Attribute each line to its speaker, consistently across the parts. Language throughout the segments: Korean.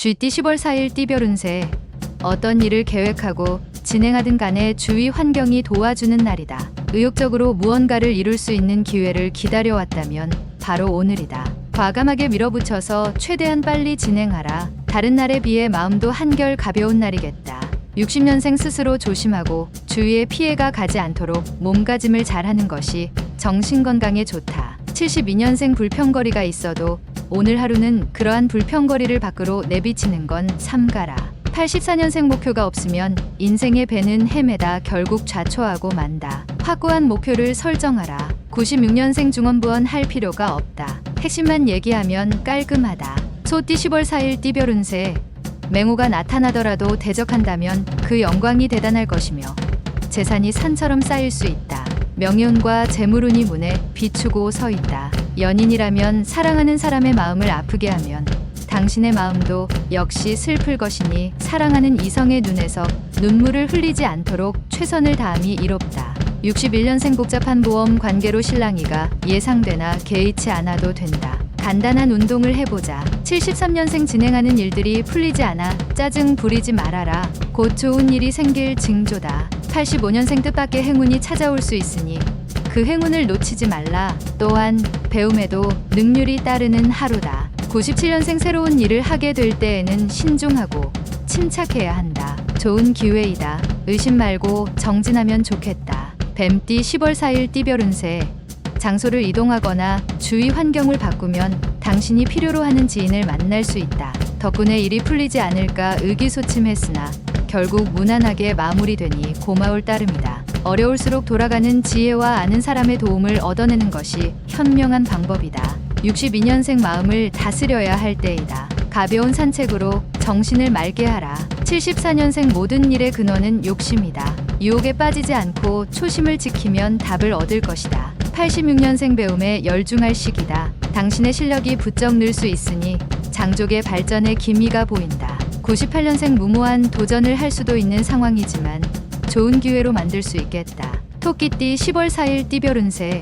Speaker 1: 쥐띠 10월 4일 띠별 운세. 어떤 일을 계획하고 진행하든 간에 주위 환경이 도와주는 날이다. 의욕적으로 무언가를 이룰 수 있는 기회를 기다려왔다면 바로 오늘이다. 과감하게 밀어붙여서 최대한 빨리 진행하라. 다른 날에 비해 마음도 한결 가벼운 날이겠다. 60년생 스스로 조심하고 주위에 피해가 가지 않도록 몸가짐을 잘하는 것이 정신건강에 좋다. 72년생 불평거리가 있어도 오늘 하루는 그러한 불평거리를 밖으로 내비치는 건 삼가라. 84년생 목표가 없으면 인생의 배는 헤매다 결국 좌초하고 만다. 확고한 목표를 설정하라. 96년생 중원부원 할 필요가 없다. 핵심만 얘기하면 깔끔하다. 소띠 10월 4일 띠별 운세. 맹호가 나타나더라도 대적한다면 그 영광이 대단할 것이며 재산이 산처럼 쌓일 수 있다. 명예운과 재물운이 문에 비추고 서 있다. 연인이라면 사랑하는 사람의 마음을 아프게 하면 당신의 마음도 역시 슬플 것이니 사랑하는 이성의 눈에서 눈물을 흘리지 않도록 최선을 다함이 이롭다. 61년생 복잡한 보험 관계로 실랑이가 예상되나 개의치 않아도 된다. 간단한 운동을 해보자. 73년생 진행하는 일들이 풀리지 않아 짜증 부리지 말아라. 곧 좋은 일이 생길 징조다. 85년생 뜻밖의 행운이 찾아올 수 있으니 그 행운을 놓치지 말라. 또한 배움에도 능률이 따르는 하루다. 97년생 새로운 일을 하게 될 때에는 신중하고 침착해야 한다. 좋은 기회이다. 의심 말고 정진하면 좋겠다. 뱀띠 10월 4일 띠별 운세. 장소를 이동하거나 주위 환경을 바꾸면 당신이 필요로 하는 지인을 만날 수 있다. 덕분에 일이 풀리지 않을까 의기소침했으나 결국 무난하게 마무리되니 고마울 따름이다. 어려울수록 돌아가는 지혜와 아는 사람의 도움을 얻어내는 것이 현명한 방법이다. 62년생 마음을 다스려야 할 때이다. 가벼운 산책으로 정신을 맑게 하라. 74년생 모든 일의 근원은 욕심이다. 유혹에 빠지지 않고 초심을 지키면 답을 얻을 것이다. 86년생 배움에 열중할 시기다. 당신의 실력이 부쩍 늘 수 있으니 장족의 발전에 기미가 보인다. 98년생 무모한 도전을 할 수도 있는 상황이지만 좋은 기회로 만들 수 있겠다. 토끼띠 10월 4일 띠별 운세.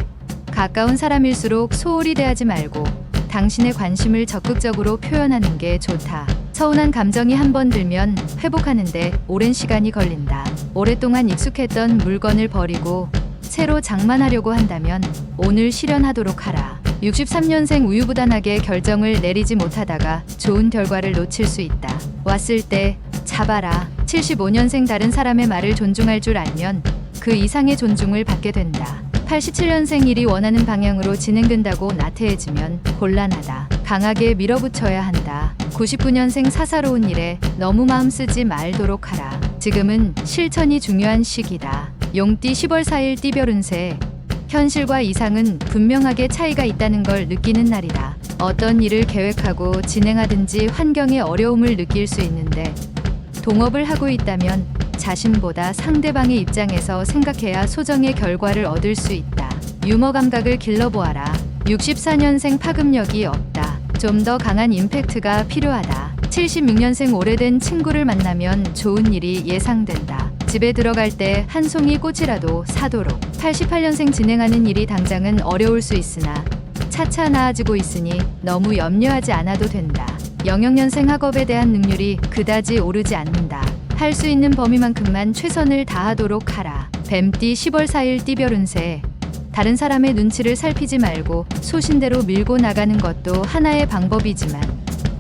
Speaker 1: 가까운 사람일수록 소홀히 대하지 말고 당신의 관심을 적극적으로 표현하는 게 좋다. 서운한 감정이 한번 들면 회복하는데 오랜 시간이 걸린다. 오랫동안 익숙했던 물건을 버리고 새로 장만하려고 한다면 오늘 실현하도록 하라. 63년생 우유부단하게 결정을 내리지 못하다가 좋은 결과를 놓칠 수 있다. 왔을 때 잡아라. 75년생 다른 사람의 말을 존중할 줄 알면 그 이상의 존중을 받게 된다. 87년생 일이 원하는 방향으로 진행된다고 나태해지면 곤란하다. 강하게 밀어붙여야 한다. 99년생 사사로운 일에 너무 마음 쓰지 말도록 하라. 지금은 실천이 중요한 시기다. 용띠 10월 4일 띠별 운세. 현실과 이상은 분명하게 차이가 있다는 걸 느끼는 날이다. 어떤 일을 계획하고 진행하든지 환경의 어려움을 느낄 수 있는데 동업을 하고 있다면 자신보다 상대방의 입장에서 생각해야 소정의 결과를 얻을 수 있다. 유머 감각을 길러보아라. 64년생 파급력이 없다. 좀 더 강한 임팩트가 필요하다. 76년생 오래된 친구를 만나면 좋은 일이 예상된다. 집에 들어갈 때 한 송이 꽃이라도 사도록. 88년생 진행하는 일이 당장은 어려울 수 있으나 차차 나아지고 있으니 너무 염려하지 않아도 된다. 00년생 학업에 대한 능률이 그다지 오르지 않는다. 할 수 있는 범위만큼만 최선을 다하도록 하라. 뱀띠 10월 4일 띠별 운세. 다른 사람의 눈치를 살피지 말고 소신대로 밀고 나가는 것도 하나의 방법이지만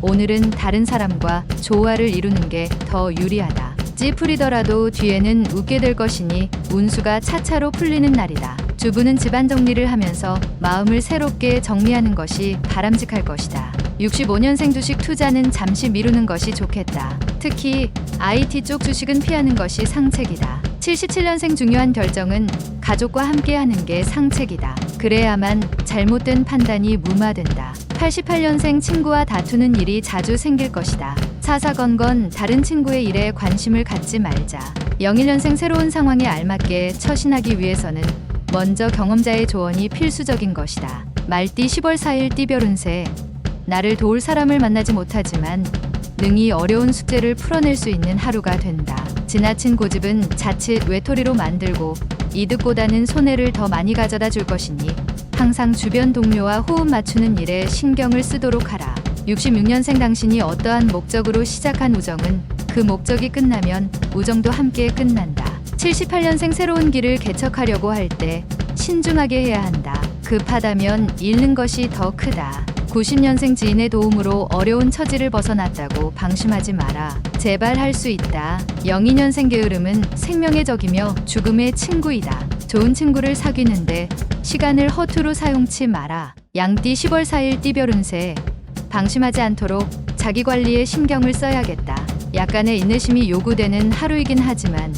Speaker 1: 오늘은 다른 사람과 조화를 이루는 게 더 유리하다. 찌푸리더라도 뒤에는 웃게 될 것이니 운수가 차차로 풀리는 날이다. 주부는 집안 정리를 하면서 마음을 새롭게 정리하는 것이 바람직할 것이다. 65년생 주식 투자는 잠시 미루는 것이 좋겠다. 특히 IT 쪽 주식은 피하는 것이 상책이다. 77년생 중요한 결정은 가족과 함께 하는 게 상책이다. 그래야만 잘못된 판단이 무마된다. 88년생 친구와 다투는 일이 자주 생길 것이다. 사사건건 다른 친구의 일에 관심을 갖지 말자. 01년생 새로운 상황에 알맞게 처신하기 위해서는 먼저 경험자의 조언이 필수적인 것이다. 말띠 10월 4일 띠별 운세. 나를 도울 사람을 만나지 못하지만 능히 어려운 숙제를 풀어낼 수 있는 하루가 된다. 지나친 고집은 자칫 외톨이로 만들고 이득보다는 손해를 더 많이 가져다 줄 것이니 항상 주변 동료와 호흡 맞추는 일에 신경을 쓰도록 하라. 66년생 당신이 어떠한 목적으로 시작한 우정은 그 목적이 끝나면 우정도 함께 끝난다. 78년생 새로운 길을 개척하려고 할 때 신중하게 해야 한다. 급하다면 잃는 것이 더 크다. 90년생 지인의 도움으로 어려운 처지를 벗어났다고 방심하지 마라. 제발 할 수 있다. 02년생 게으름은 생명의 적이며 죽음의 친구이다. 좋은 친구를 사귀는데 시간을 허투루 사용치 마라. 양띠 10월 4일 띠별 운세. 방심하지 않도록 자기 관리에 신경을 써야겠다. 약간의 인내심이 요구되는 하루이긴 하지만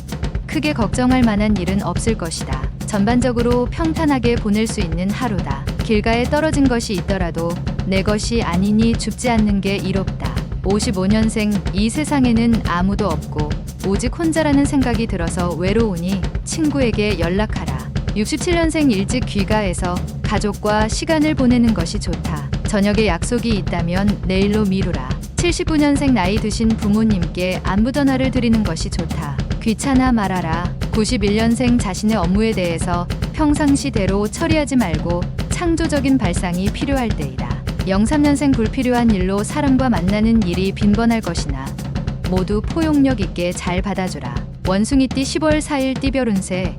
Speaker 1: 크게 걱정할 만한 일은 없을 것이다. 전반적으로 평탄하게 보낼 수 있는 하루다. 길가에 떨어진 것이 있더라도 내 것이 아니니 줍지 않는 게 이롭다. 55년생 이 세상에는 아무도 없고 오직 혼자라는 생각이 들어서 외로우니 친구에게 연락하라. 67년생 일찍 귀가해서 가족과 시간을 보내는 것이 좋다. 저녁에 약속이 있다면 내일로 미루라. 79년생 나이 드신 부모님께 안부 전화를 드리는 것이 좋다. 귀찮아 말아라. 91년생 자신의 업무에 대해서 평상시대로 처리하지 말고 창조적인 발상이 필요할 때이다. 03년생 불필요한 일로 사람과 만나는 일이 빈번할 것이나 모두 포용력 있게 잘 받아주라. 원숭이띠 10월 4일 띠별 운세.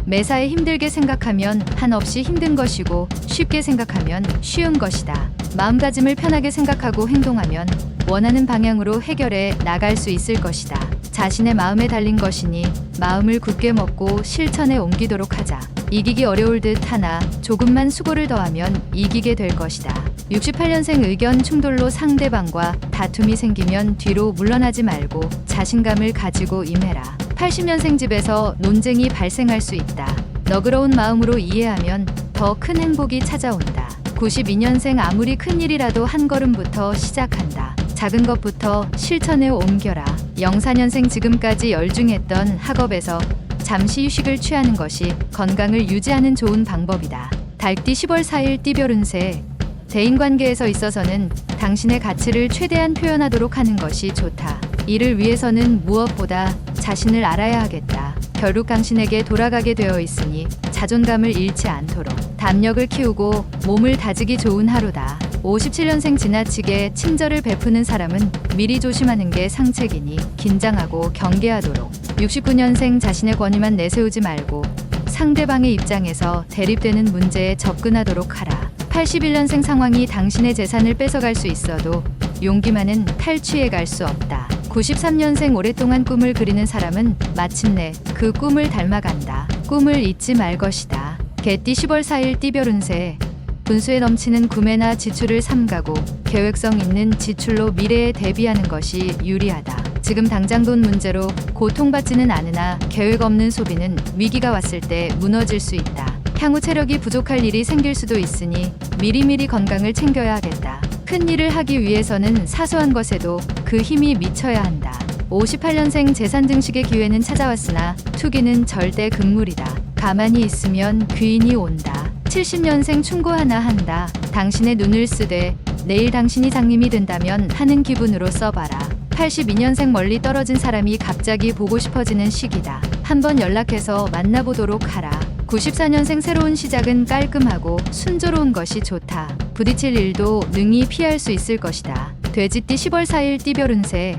Speaker 1: 매사에 힘들게 생각하면 한없이 힘든 것이고 쉽게 생각하면 쉬운 것이다. 마음가짐을 편하게 생각하고 행동하면 원하는 방향으로 해결해 나갈 수 있을 것이다. 자신의 마음에 달린 것이니 마음을 굳게 먹고 실천에 옮기도록 하자. 이기기 어려울 듯 하나 조금만 수고를 더하면 이기게 될 것이다. 68년생 의견 충돌로 상대방과 다툼이 생기면 뒤로 물러나지 말고 자신감을 가지고 임해라. 80년생 집에서 논쟁이 발생할 수 있다. 너그러운 마음으로 이해하면 더 큰 행복이 찾아온다. 92년생 아무리 큰 일이라도 한 걸음부터 시작한다. 작은 것부터 실천에 옮겨라. 04년생 지금까지 열중했던 학업에서 잠시 휴식을 취하는 것이 건강을 유지하는 좋은 방법이다. 달띠 10월 4일 띠별 운세. 대인관계에서 있어서는 당신의 가치를 최대한 표현하도록 하는 것이 좋다. 이를 위해서는 무엇보다 자신을 알아야 하겠다. 결국 당신에게 돌아가게 되어 있으니 자존감을 잃지 않도록 담력을 키우고 몸을 다지기 좋은 하루다. 57년생 지나치게 친절을 베푸는 사람은 미리 조심하는 게 상책이니 긴장하고 경계하도록. 69년생 자신의 권위만 내세우지 말고 상대방의 입장에서 대립되는 문제에 접근하도록 하라. 81년생 상황이 당신의 재산을 뺏어갈 수 있어도 용기만은 탈취해 갈 수 없다. 93년생 오랫동안 꿈을 그리는 사람은 마침내 그 꿈을 닮아간다. 꿈을 잊지 말 것이다. 개띠 10월 4일 띠별 운세. 분수에 넘치는 구매나 지출을 삼가고 계획성 있는 지출로 미래에 대비하는 것이 유리하다. 지금 당장 돈 문제로 고통받지는 않으나 계획 없는 소비는 위기가 왔을 때 무너질 수 있다. 향후 체력이 부족할 일이 생길 수도 있으니 미리미리 건강을 챙겨야 하겠다. 큰 일을 하기 위해서는 사소한 것에도 그 힘이 미쳐야 한다. 58년생 재산 증식의 기회는 찾아왔으나 투기는 절대 금물이다. 가만히 있으면 귀인이 온다. 70년생 충고 하나 한다. 당신의 눈을 쓰되 내일 당신이 장님이 된다면 하는 기분으로 써봐라. 82년생 멀리 떨어진 사람이 갑자기 보고 싶어지는 시기다. 한번 연락해서 만나보도록 하라. 94년생 새로운 시작은 깔끔하고 순조로운 것이 좋다. 부딪힐 일도 능히 피할 수 있을 것이다. 돼지띠 10월 4일 띠별 운세.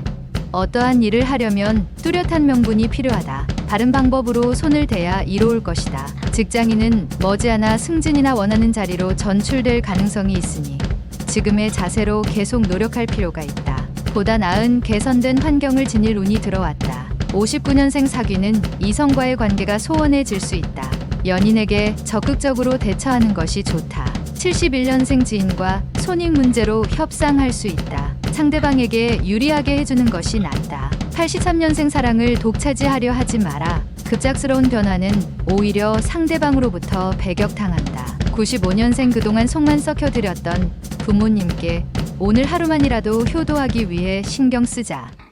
Speaker 1: 어떠한 일을 하려면 뚜렷한 명분이 필요하다. 바른 방법으로 손을 대야 이로울 것이다. 직장인은 머지않아 승진이나 원하는 자리로 전출될 가능성이 있으니 지금의 자세로 계속 노력할 필요가 있다. 보다 나은 개선된 환경을 지닐 운이 들어왔다. 59년생 사귀는 이성과의 관계가 소원해질 수 있다. 연인에게 적극적으로 대처하는 것이 좋다. 71년생 지인과 손익 문제로 협상할 수 있다. 상대방에게 유리하게 해주는 것이 낫다. 83년생 사랑을 독차지하려 하지 마라. 급작스러운 변화는 오히려 상대방으로부터 배격당한다. 95년생 그동안 속만 썩혀드렸던 부모님께 오늘 하루만이라도 효도하기 위해 신경 쓰자.